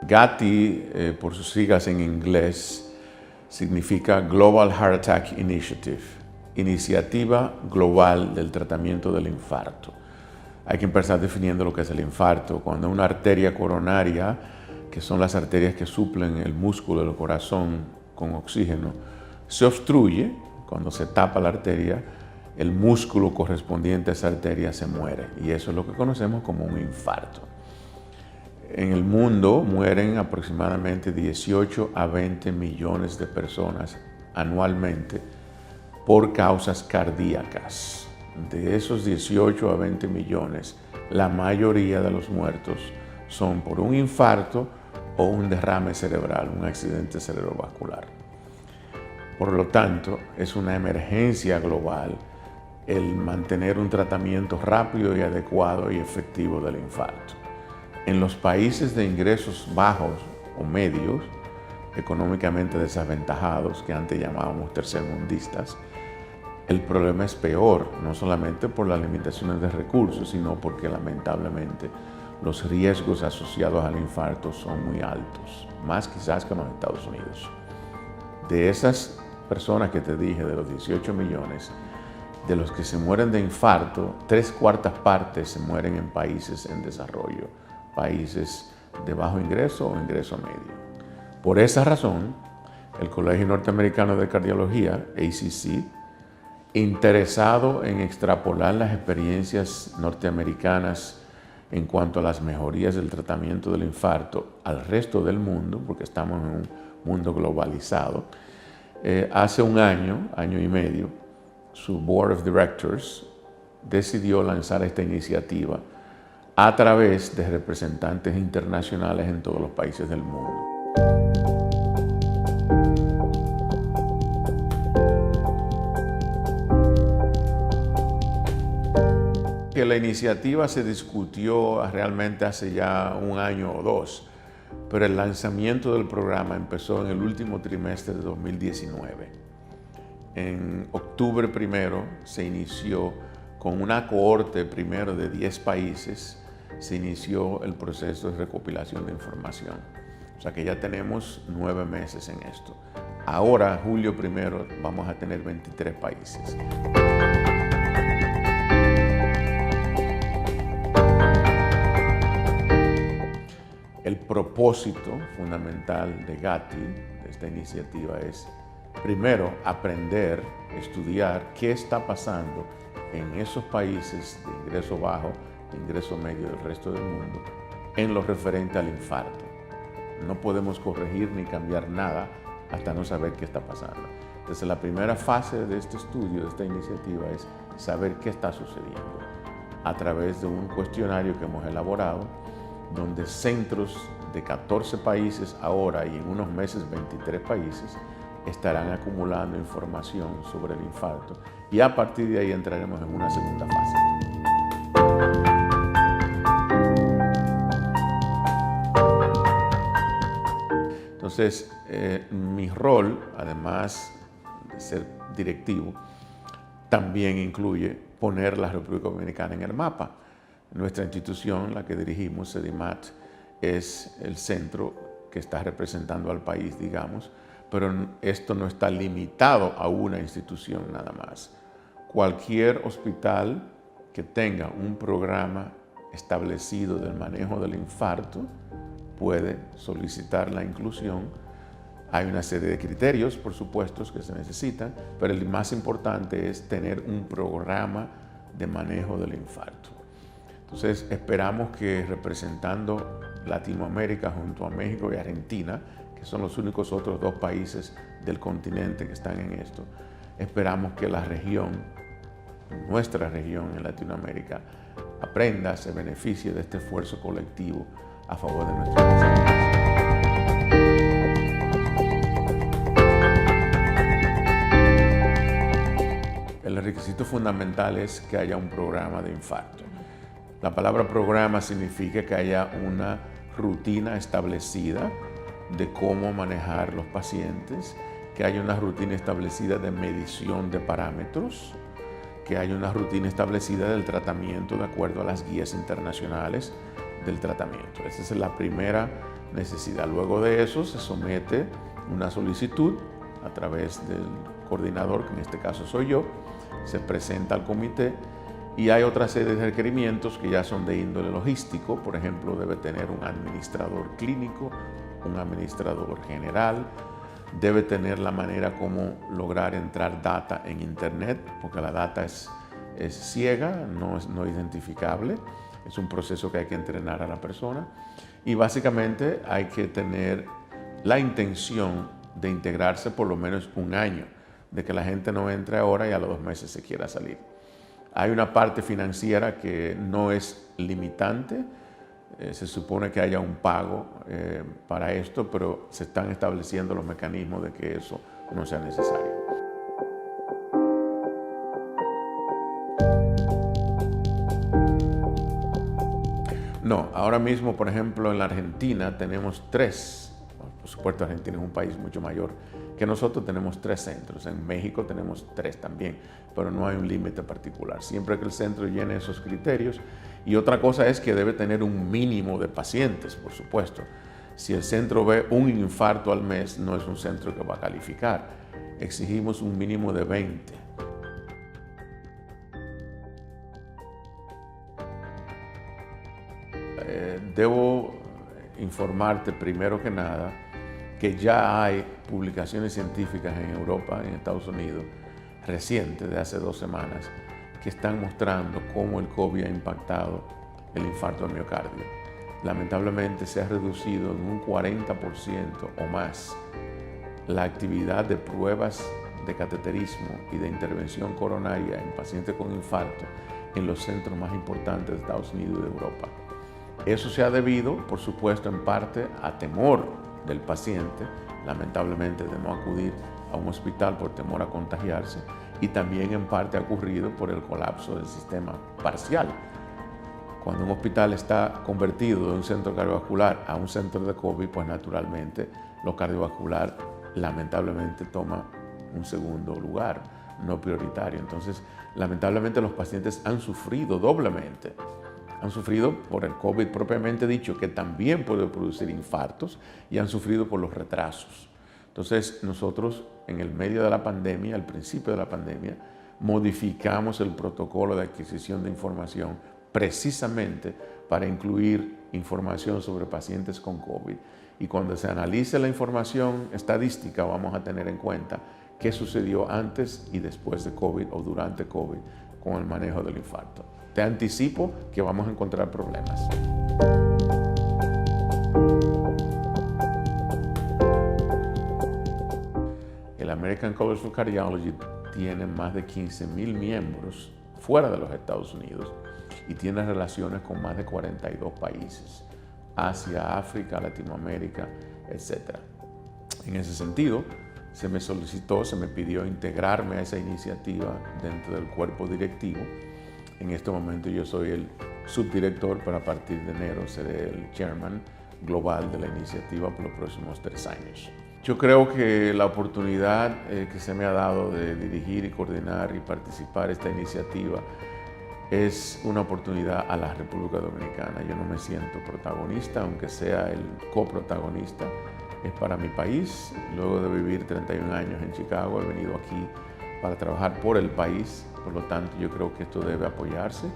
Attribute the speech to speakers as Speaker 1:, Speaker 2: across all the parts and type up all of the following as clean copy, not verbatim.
Speaker 1: GATI, por sus siglas en inglés, significa Global Heart Attack Initiative, Iniciativa Global del Tratamiento del Infarto. Hay que empezar definiendo lo que es el infarto. Cuando una arteria coronaria, que son las arterias que suplen el músculo del corazón con oxígeno, se obstruye, cuando se tapa la arteria, el músculo correspondiente a esa arteria se muere. Y eso es lo que conocemos como un infarto. En el mundo mueren aproximadamente 18 a 20 millones de personas anualmente por causas cardíacas. De esos 18 a 20 millones, la mayoría de los muertos son por un infarto o un derrame cerebral, un accidente cerebrovascular. Por lo tanto, es una emergencia global el mantener un tratamiento rápido y adecuado y efectivo del infarto. En los países de ingresos bajos o medios, económicamente desaventajados, que antes llamábamos tercermundistas, el problema es peor, no solamente por las limitaciones de recursos, sino porque lamentablemente los riesgos asociados al infarto son muy altos, más quizás que en los Estados Unidos. De esas personas que te dije, de los 18 millones, de los que se mueren de infarto, 3/4 partes se mueren en países en desarrollo, países de bajo ingreso o ingreso medio. Por esa razón, el Colegio Norteamericano de Cardiología, ACC, interesado en extrapolar las experiencias norteamericanas en cuanto a las mejorías del tratamiento del infarto al resto del mundo, porque estamos en un mundo globalizado, hace un año y medio, su Board of Directors decidió lanzar esta iniciativa a través de representantes internacionales en todos los países del mundo. Que la iniciativa se discutió realmente hace ya un año o dos, pero el lanzamiento del programa empezó en el último trimestre de 2019. En octubre primero se inició con una cohorte primero de 10 países, se inició el proceso de recopilación de información. O sea que ya tenemos 9 meses en esto. Ahora, julio primero, vamos a tener 23 países. El propósito fundamental de GATI, de esta iniciativa, es primero aprender, estudiar qué está pasando en esos países de ingreso bajo, de ingreso medio del resto del mundo, en lo referente al infarto. No podemos corregir ni cambiar nada hasta no saber qué está pasando. Entonces, la primera fase de este estudio, de esta iniciativa, es saber qué está sucediendo a través de un cuestionario que hemos elaborado, donde centros de 14 países ahora y en unos meses 23 países estarán acumulando información sobre el infarto y a partir de ahí entraremos en una segunda fase. Entonces, mi rol, además de ser directivo, también incluye poner la República Dominicana en el mapa. Nuestra institución, la que dirigimos, CEDIMAT, es el centro que está representando al país, digamos, pero esto no está limitado a una institución nada más. Cualquier hospital que tenga un programa establecido del manejo del infarto puede solicitar la inclusión. Hay una serie de criterios, por supuesto, que se necesitan, pero el más importante es tener un programa de manejo del infarto. Entonces, esperamos que representando Latinoamérica junto a México y Argentina, que son los únicos otros 2 países del continente que están en esto, esperamos que la región, nuestra región en Latinoamérica, aprenda, se beneficie de este esfuerzo colectivo a favor de nuestros pacientes. El requisito fundamental es que haya un programa de infarto. La palabra programa significa que haya una rutina establecida de cómo manejar los pacientes, que haya una rutina establecida de medición de parámetros, que haya una rutina establecida del tratamiento de acuerdo a las guías internacionales del tratamiento. Esa es la primera necesidad. Luego de eso se somete una solicitud a través del coordinador, que en este caso soy yo, se presenta al comité y hay otra serie de requerimientos que ya son de índole logístico. Por ejemplo, debe tener un administrador clínico, un administrador general, debe tener la manera como lograr entrar data en internet, porque la data es ciega, no identificable, es un proceso que hay que entrenar a la persona y básicamente hay que tener la intención de integrarse por lo menos un año, de que la gente no entre ahora y a los 2 meses se quiera salir. Hay una parte financiera que no es limitante, se supone que haya un pago para esto, pero se están estableciendo los mecanismos de que eso no sea necesario. No, ahora mismo, por ejemplo, en la Argentina tenemos 3, por supuesto Argentina es un país mucho mayor que nosotros, tenemos 3 centros, en México tenemos 3 también, pero no hay un límite particular, siempre que el centro llene esos criterios. Y otra cosa es que debe tener un mínimo de pacientes, por supuesto. Si el centro ve un infarto al mes, no es un centro que va a calificar, exigimos un mínimo de 20. Debo informarte primero que nada que ya hay publicaciones científicas en Europa, en Estados Unidos, recientes, de hace 2 semanas, que están mostrando cómo el COVID ha impactado el infarto de miocardio. Lamentablemente se ha reducido en un 40% o más la actividad de pruebas de cateterismo y de intervención coronaria en pacientes con infarto en los centros más importantes de Estados Unidos y de Europa. Eso se ha debido, por supuesto, en parte a temor del paciente, lamentablemente, de no acudir a un hospital por temor a contagiarse, y también en parte ha ocurrido por el colapso del sistema parcial. Cuando un hospital está convertido de un centro cardiovascular a un centro de COVID, pues naturalmente lo cardiovascular lamentablemente toma un segundo lugar, no prioritario. Entonces, lamentablemente los pacientes han sufrido doblemente. Han sufrido por el COVID propiamente dicho, que también puede producir infartos, y han sufrido por los retrasos. Entonces, nosotros en el medio de la pandemia, al principio de la pandemia, modificamos el protocolo de adquisición de información precisamente para incluir información sobre pacientes con COVID. Y cuando se analice la información estadística, vamos a tener en cuenta qué sucedió antes y después de COVID o durante COVID con el manejo del infarto. Te anticipo que vamos a encontrar problemas. El American College of Cardiology tiene más de 15,000 miembros fuera de los Estados Unidos y tiene relaciones con más de 42 países, Asia, África, Latinoamérica, etc. En ese sentido, se me pidió integrarme a esa iniciativa dentro del cuerpo directivo. En este momento yo soy el subdirector, pero a partir de enero seré el chairman global de la iniciativa por los próximos 3 años. Yo creo que la oportunidad que se me ha dado de dirigir y coordinar y participar en esta iniciativa es una oportunidad a la República Dominicana. Yo no me siento protagonista, aunque sea el coprotagonista. Es para mi país. Luego de vivir 31 años en Chicago, he venido aquí para trabajar por el país. Por lo tanto, yo creo que esto debe apoyarse.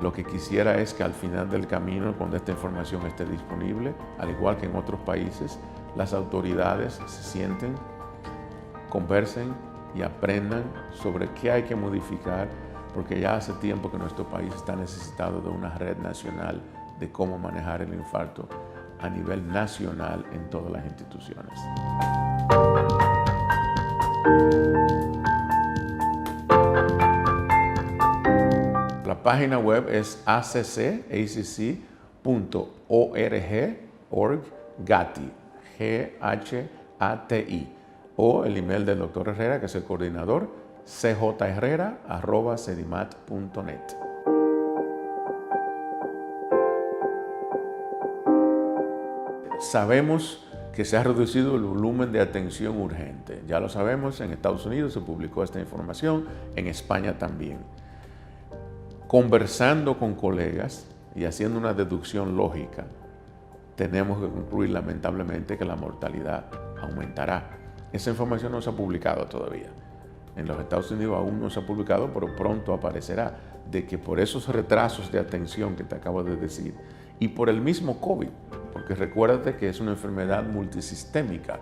Speaker 1: Lo que quisiera es que al final del camino, cuando esta información esté disponible, al igual que en otros países, las autoridades se sienten, conversen y aprendan sobre qué hay que modificar, porque ya hace tiempo que nuestro país está necesitado de una red nacional de cómo manejar el infarto a nivel nacional en todas las instituciones. La página web es acc.org, Gati, G-H-A-T-I, o el email del Dr. Herrera, que es el coordinador, cjherrera@cedimat.net. Sabemos que se ha reducido el volumen de atención urgente. Ya lo sabemos, en Estados Unidos se publicó esta información, en España también. Conversando con colegas y haciendo una deducción lógica, tenemos que concluir lamentablemente que la mortalidad aumentará. Esa información no se ha publicado todavía. En los Estados Unidos aún no se ha publicado, pero pronto aparecerá, de que por esos retrasos de atención que te acabo de decir y por el mismo COVID, porque recuérdate que es una enfermedad multisistémica,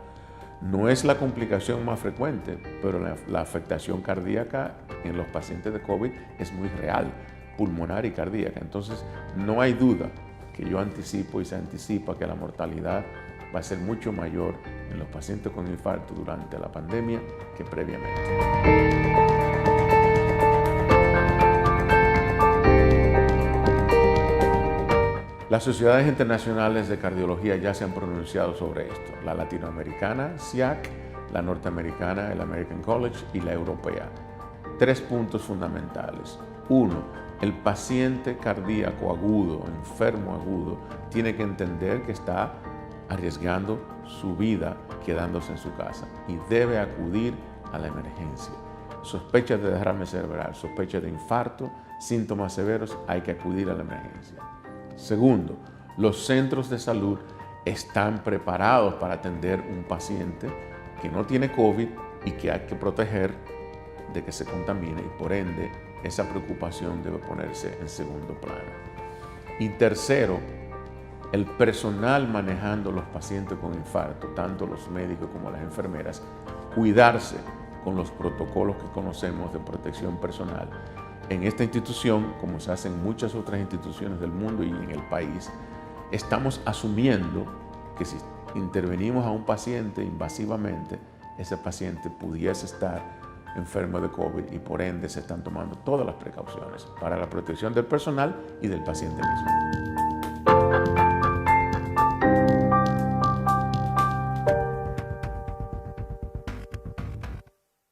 Speaker 1: no es la complicación más frecuente, pero la afectación cardíaca en los pacientes de COVID es muy real, pulmonar y cardíaca. Entonces no hay duda que yo anticipo y se anticipa que la mortalidad va a ser mucho mayor en los pacientes con infarto durante la pandemia que previamente. Las sociedades internacionales de cardiología ya se han pronunciado sobre esto. La latinoamericana, SIAC, la norteamericana, el American College y la europea. 3 puntos fundamentales. 1. El paciente cardíaco agudo, enfermo agudo, tiene que entender que está arriesgando su vida quedándose en su casa y debe acudir a la emergencia. Sospecha de derrame cerebral, sospecha de infarto, síntomas severos, hay que acudir a la emergencia. Segundo, los centros de salud están preparados para atender un paciente que no tiene COVID y que hay que proteger de que se contamine y por ende esa preocupación debe ponerse en segundo plano. Y tercero, el personal manejando los pacientes con infarto, tanto los médicos como las enfermeras, cuidarse con los protocolos que conocemos de protección personal. En esta institución, como se hace en muchas otras instituciones del mundo y en el país, estamos asumiendo que si intervenimos a un paciente invasivamente, ese paciente pudiese estar enfermo de COVID y por ende se están tomando todas las precauciones para la protección del personal y del paciente mismo.